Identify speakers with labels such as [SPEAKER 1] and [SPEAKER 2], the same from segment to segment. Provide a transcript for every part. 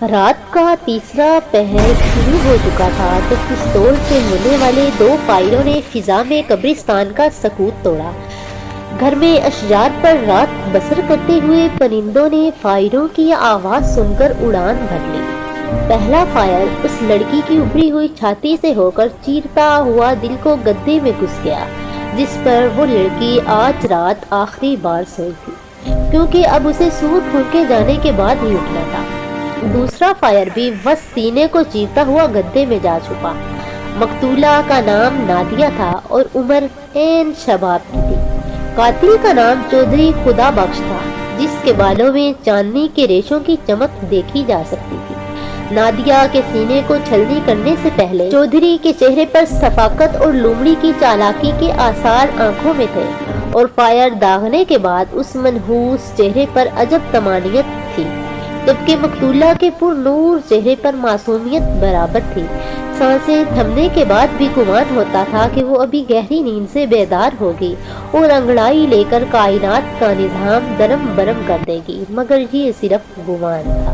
[SPEAKER 1] رات کا تیسرا پہر شروع ہو چکا تھا تو پستول سے ہونے والے 2 فائروں نے فضا میں قبرستان کا سکوت توڑا۔ گھر میں اشجار پر رات بسر کرتے ہوئے پرندوں نے فائروں کی آواز سن کر اڑان بھر لی۔ پہلا فائر اس لڑکی کی ابری ہوئی چھاتی سے ہو کر چیرتا ہوا دل کو گدے میں گھس گیا، جس پر وہ لڑکی آج رات آخری بار سوئی تھی، کیونکہ اب اسے سور پھونکے جانے کے بعد ہی اٹھنا تھا۔ دوسرا فائر بھی بس سینے کو چیرتا ہوا گدے میں جا چھپا۔ مقتولہ کا نام نادیہ تھا اور عمر عین شباب کی تھی۔ قاتل کا نام چودھری خدا بخش تھا، جس کے بالوں میں چاندنی کے ریشوں کی چمک دیکھی جا سکتی تھی۔ نادیہ کے سینے کو چھلنی کرنے سے پہلے چودھری کے چہرے پر صفاقت اور لومڑی کی چالاکی کے آثار آنکھوں میں تھے، اور فائر داغنے کے بعد اس منحوس چہرے پر عجب طمانینت تھی، جبکہ مقتولہ کے پر نور چہرے پر معصومیت برابر تھی۔ سانسیں تھمنے کے بعد بھی گمان ہوتا تھا کہ وہ ابھی گہری نیند سے بیدار ہوگی اور انگڑائی لے کر کائنات کا نظام درم برم کر دے گی، مگر یہ صرف گمان تھا۔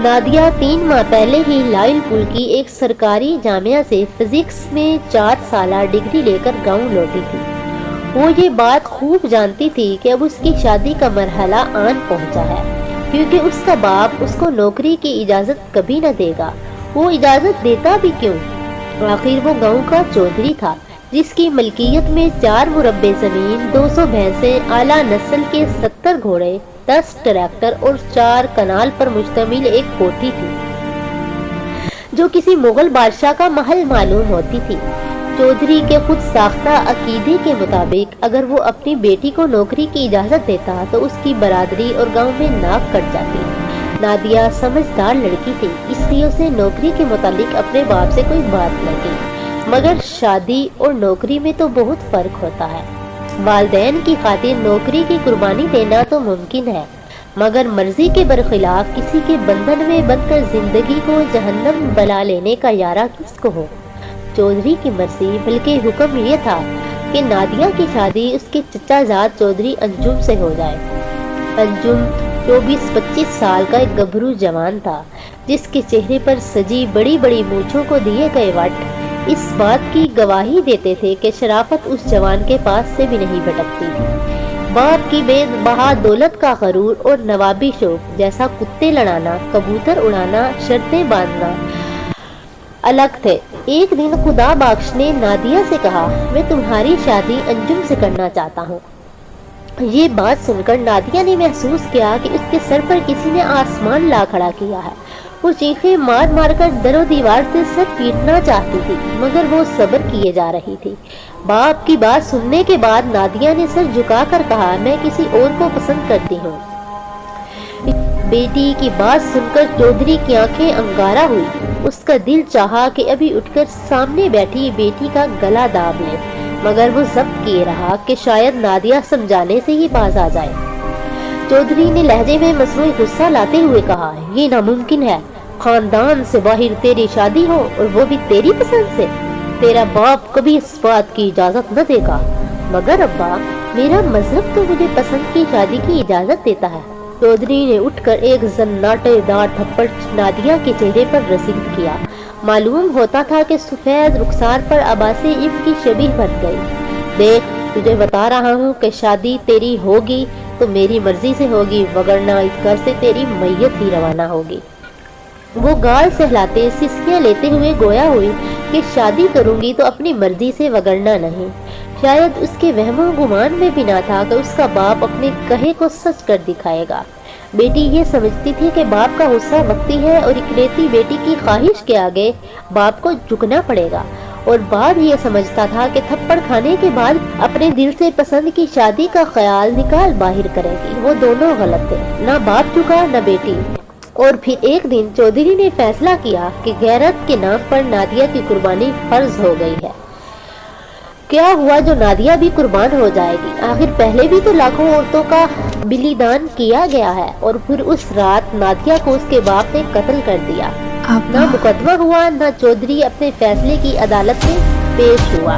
[SPEAKER 1] نادیہ 3 ماہ پہلے ہی لائل پور کی ایک سرکاری جامعہ سے فزکس میں 4 سالہ ڈگری لے کر گاؤں لوٹی تھی۔ وہ یہ بات خوب جانتی تھی کہ اب اس کی شادی کا مرحلہ آن پہنچا ہے، کیونکہ اس کا باپ اس کو نوکری کی اجازت کبھی نہ دے گا۔ وہ اجازت دیتا بھی کیوں؟ آخر وہ گاؤں کا چودھری تھا، جس کی ملکیت میں 4 مربع زمین، 200 بھینسیں، اعلیٰ نسل کے 70 گھوڑے، 10 ٹریکٹر اور 4 کنال پر مشتمل ایک کوٹھی تھی، جو کسی مغل بادشاہ کا محل معلوم ہوتی تھی۔ چودھری کے خود ساختہ عقیدے کے مطابق اگر وہ اپنی بیٹی کو نوکری کی اجازت دیتا تو اس کی برادری اور گاؤں میں ناک کٹ جاتی۔ نادیہ سمجھدار لڑکی تھی، اس لیے اسے نوکری کے متعلق اپنے باپ سے کوئی بات نہ کی، مگر شادی اور نوکری میں تو بہت فرق ہوتا ہے۔ والدین کی خاطر نوکری کی قربانی دینا تو ممکن ہے، مگر مرضی کے برخلاف کسی کے بندھن میں بند کر زندگی کو جہنم بنا لینے کا یارہ کس کو ہو؟ چودھری کی مرضی بلکہ حکم یہ تھا کہ نادیہ کی شادی اس کے چچا زاد چودھری انجم سے ہو جائے۔ انجم 24-25 سال کا ایک گبھرو جوان تھا، جس کے چہرے پر سجی بڑی بڑی مونچھوں کو دیے گئے وٹ اس بات کی گواہی دیتے تھے کہ شرافت اس جوان کے پاس سے بھی نہیں بھٹکتی تھی۔ باپ کی بے بہا دولت کا غرور اور نوابی شوق، جیسا کتے لڑانا، کبوتر اڑانا، شرطیں باندھنا، الگ تھے۔ ایک دن خدا بخش نے نادیہ سے کہا، میں تمہاری شادی انجم سے کرنا چاہتا ہوں۔ یہ بات سن کر نادیہ نے محسوس کیا کہ اس کے سر پر کسی نے آسمان لا کھڑا کیا ہے۔ وہ چیخیں مار مار کر در و دیوار سے سر پیٹنا چاہتی تھی، مگر وہ صبر کیے جا رہی تھی۔ باپ کی بات سننے کے بعد نادیہ نے سر جھکا کر کہا، میں کسی اور کو پسند کرتی ہوں۔ بیٹی کی بات سن کر چودھری کی آنکھیں انگارہ ہوئی۔ اس کا دل چاہا کہ ابھی اٹھ کر سامنے بیٹھی بیٹی کا گلا داب لے، مگر وہ ضبط کیے رہا کہ شاید نادیہ سمجھانے سے ہی باز آ جائے۔ چودھری نے لہجے میں مصنوعی غصہ لاتے ہوئے کہا، یہ ناممکن ہے، خاندان سے باہر تیری شادی ہو اور وہ بھی تیری پسند سے؟ تیرا باپ کبھی اس بات کی اجازت نہ دے گا۔ مگر ابا، میرا مذہب تو مجھے پسند کی شادی کی اجازت دیتا ہے۔ چودھری نے اٹھ کر ایک زناٹے دار تھپڑ نادیہ کے چہرے پر رسید کیا۔ معلوم ہوتا تھا کہ سفید رخسار پر عباس عفت کی شبیہ بن گئی۔ دیکھ، تجھے بتا رہا ہوں کہ شادی تیری ہوگی تو میری مرضی سے ہوگی، وگرنہ اس گھر سے تیری میت ہی روانہ ہوگی۔ وہ گال سہلاتے سسکیاں لیتے ہوئے گویا ہوئی کہ شادی کروں گی تو اپنی مرضی سے، وگرنہ نہیں۔ شاید اس کے وہم و گمان میں بھی نہ تھا کہ اس کا باپ اپنے کہے کو سچ کر دکھائے گا۔ بیٹی یہ سمجھتی تھی کہ باپ کا غصہ وقتی ہے اور اکلیتی بیٹی کی خواہش کے آگے باپ کو جھکنا پڑے گا، اور باپ یہ سمجھتا تھا کہ تھپڑ کھانے کے بعد اپنے دل سے پسند کی شادی کا خیال نکال باہر کرے گی۔ وہ دونوں غلط تھے، نہ باپ جھکا نہ بیٹی۔ اور پھر ایک دن چودھری نے فیصلہ کیا کہ غیرت کے نام پر نادیہ کی قربانی فرض ہو گئی ہے۔ کیا ہوا جو نادیہ بھی قربان ہو جائے گی؟ آخر پہلے بھی تو لاکھوں عورتوں کا بلیدان کیا گیا ہے، اور پھر اس رات نادیہ کو اس کے باپ نے قتل کر دیا۔ نہ مقدمہ ہوا، نہ چودھری اپنے فیصلے کی عدالت میں پیش ہوا۔